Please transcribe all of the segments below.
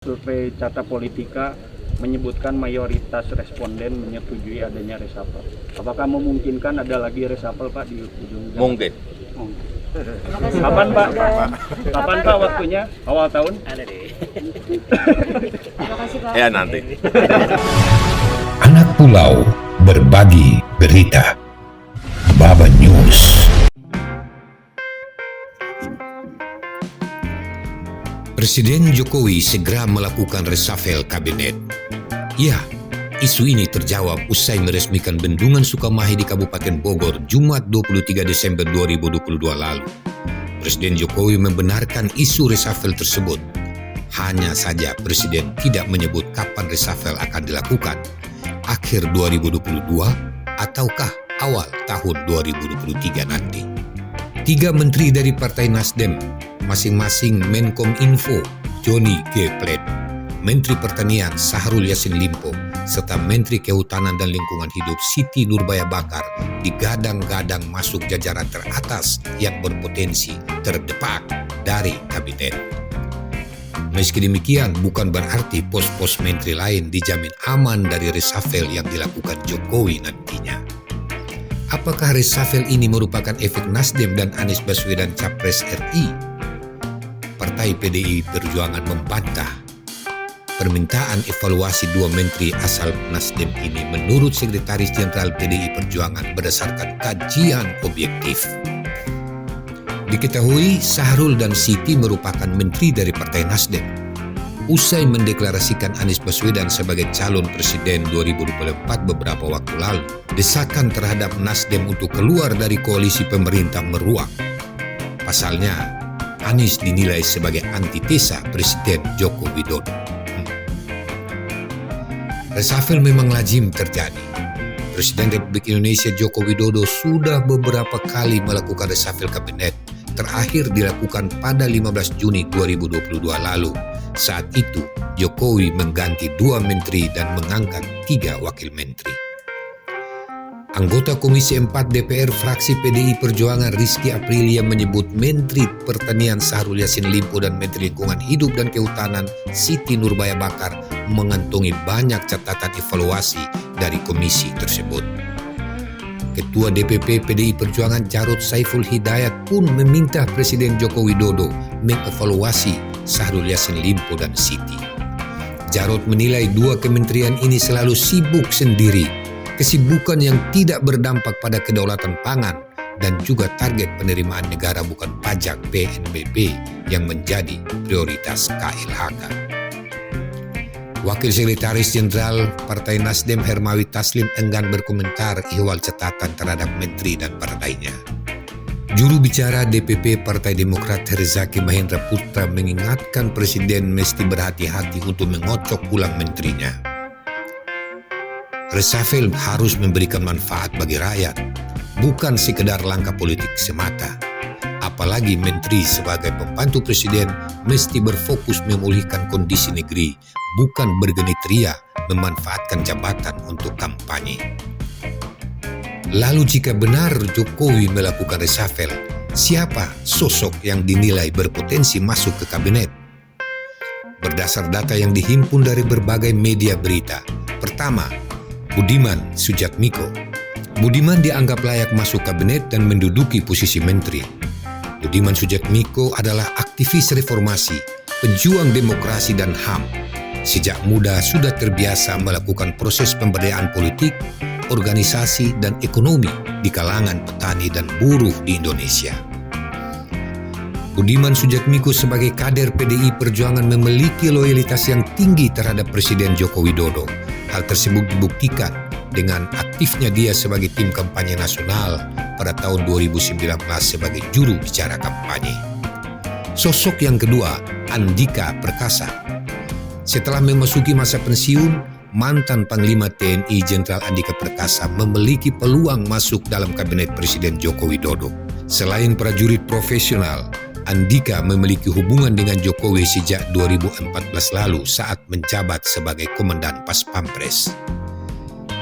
Survei Carta Politika menyebutkan mayoritas responden menyetujui adanya reshuffle. Apakah memungkinkan ada lagi reshuffle, Pak, di ujung? Mungkin. Kapan, Pak? Kapan, Pak, waktunya? Awal tahun? Ada deh. Terima kasih, Pak. Ya nanti. Anak Pulau berbagi berita. Baba News. Presiden Jokowi segera melakukan reshuffle kabinet. Ya, isu ini terjawab usai meresmikan Bendungan Sukamahi di Kabupaten Bogor Jumat 23 Desember 2022 lalu. Presiden Jokowi membenarkan isu reshuffle tersebut. Hanya saja Presiden tidak menyebut kapan reshuffle akan dilakukan. Akhir 2022 ataukah awal tahun 2023 nanti. 3 menteri dari Partai Nasdem, masing-masing Menkominfo Johnny G. Plate, Menteri Pertanian Syahrul Yassin Limpo, serta Menteri Kehutanan dan Lingkungan Hidup Siti Nurbaya Bakar digadang-gadang masuk jajaran teratas yang berpotensi terdepak dari kabinet. Meski demikian, bukan berarti pos-pos menteri lain dijamin aman dari reshuffle yang dilakukan Jokowi nantinya. Apakah reshuffle ini merupakan efek Nasdem dan Anies Baswedan Capres RI? Partai PDI Perjuangan membantah. Permintaan evaluasi 2 menteri asal Nasdem ini menurut Sekretaris Jenderal PDI Perjuangan berdasarkan kajian objektif. Diketahui Syahrul dan Siti merupakan menteri dari Partai Nasdem. Usai mendeklarasikan Anies Baswedan sebagai calon presiden 2024 beberapa waktu lalu, desakan terhadap Nasdem untuk keluar dari koalisi pemerintah meruak. Pasalnya, Anies dinilai sebagai antitesa Presiden Joko Widodo. Reshuffle memang lazim terjadi. Presiden Republik Indonesia Joko Widodo sudah beberapa kali melakukan reshuffle kabinet. Terakhir dilakukan pada 15 Juni 2022 lalu. Saat itu, Jokowi mengganti 2 menteri dan mengangkat 3 wakil menteri. Anggota Komisi 4 DPR fraksi PDI Perjuangan Rizky Aprilia menyebut Menteri Pertanian Syahrul Yassin Limpo dan Menteri Lingkungan Hidup dan Kehutanan Siti Nurbaya Bakar mengantongi banyak catatan evaluasi dari komisi tersebut. Ketua DPP PDI Perjuangan Jarod Saiful Hidayat pun meminta Presiden Joko Widodo mengevaluasi Syahrul Yassin Limpo dan Siti. Jarod menilai 2 kementerian ini selalu sibuk sendiri, kesibukan yang tidak berdampak pada kedaulatan pangan dan juga target penerimaan negara bukan pajak PNBP yang menjadi prioritas KLHK. Wakil Sekretaris Jenderal Partai Nasdem Hermawi Taslim enggan berkomentar ihwal catatan terhadap menteri dan partainya. Juru bicara DPP Partai Demokrat Herzaki Mahendra Putra mengingatkan Presiden mesti berhati-hati untuk mengocok ulang menterinya. Reshuffle harus memberikan manfaat bagi rakyat, bukan sekedar langkah politik semata. Apalagi menteri sebagai pembantu presiden mesti berfokus memulihkan kondisi negeri, bukan bergenitria memanfaatkan jabatan untuk kampanye. Lalu jika benar Jokowi melakukan reshuffle, siapa sosok yang dinilai berpotensi masuk ke kabinet? Berdasar data yang dihimpun dari berbagai media berita, pertama, Budiman Sujatmiko. Budiman dianggap layak masuk kabinet dan menduduki posisi menteri. Budiman Sujatmiko adalah aktivis reformasi, pejuang demokrasi dan HAM. Sejak muda sudah terbiasa melakukan proses pemberdayaan politik, organisasi, dan ekonomi di kalangan petani dan buruh di Indonesia. Budiman Sujatmiko sebagai kader PDI Perjuangan memiliki loyalitas yang tinggi terhadap Presiden Joko Widodo. Hal tersebut dibuktikan dengan aktifnya dia sebagai tim kampanye nasional pada tahun 2019 sebagai juru bicara kampanye. Sosok yang kedua, Andika Perkasa. Setelah memasuki masa pensiun, mantan Panglima TNI Jenderal Andika Perkasa memiliki peluang masuk dalam kabinet Presiden Joko Widodo. Selain prajurit profesional, Andika memiliki hubungan dengan Jokowi sejak 2014 lalu saat menjabat sebagai Komandan Pas Pampres.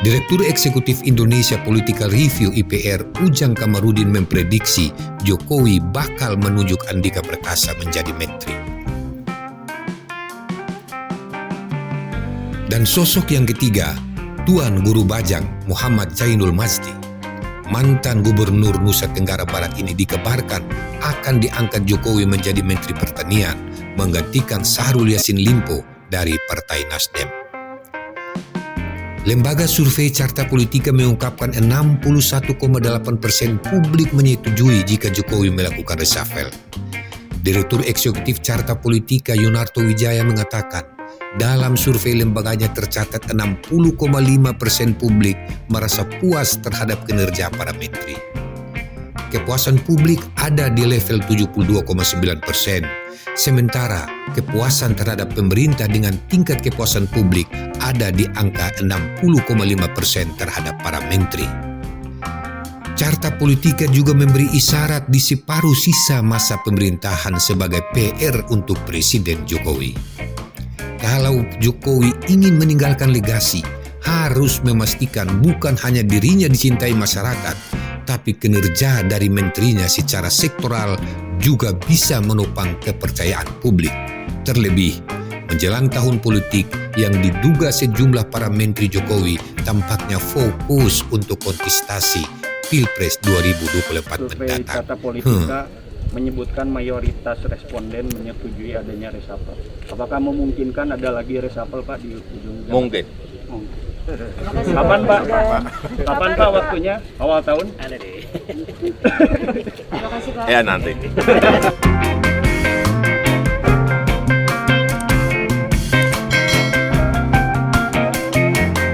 Direktur Eksekutif Indonesia Political Review IPR Ujang Kamarudin memprediksi Jokowi bakal menunjuk Andika Perkasa menjadi menteri. Dan sosok yang ketiga, Tuan Guru Bajang Muhammad Zainul Mazdi. Mantan Gubernur Nusa Tenggara Barat ini dikabarkan akan diangkat Jokowi menjadi Menteri Pertanian, menggantikan Syahrul Yassin Limpo dari Partai Nasdem. Lembaga survei Carta Politika mengungkapkan 61,8% publik menyetujui jika Jokowi melakukan reshuffle. Direktur Eksekutif Carta Politika Yunarto Wijaya mengatakan, dalam survei lembaganya tercatat 60,5% publik merasa puas terhadap kinerja para menteri. Kepuasan publik ada di level 72,9%, sementara kepuasan terhadap pemerintah dengan tingkat kepuasan publik ada di angka 60,5% terhadap para menteri. Carta Politika juga memberi isyarat di separuh sisa masa pemerintahan sebagai PR untuk Presiden Jokowi. Kalau Jokowi ingin meninggalkan legasi, harus memastikan bukan hanya dirinya dicintai masyarakat, tapi kinerja dari menterinya secara sektoral juga bisa menopang kepercayaan publik. Terlebih, menjelang tahun politik yang diduga sejumlah para menteri Jokowi tampaknya fokus untuk kontestasi Pilpres 2024 Survei mendatang. Carta Politika menyebutkan mayoritas responden menyetujui adanya reshuffle. Apakah memungkinkan ada lagi reshuffle Pak di ujung jalan? Mungkin. Terima kasih, Kapan Pak? Bapak. Kapan Pak waktunya? Awal tahun? Terima kasih Pak. Ya nanti.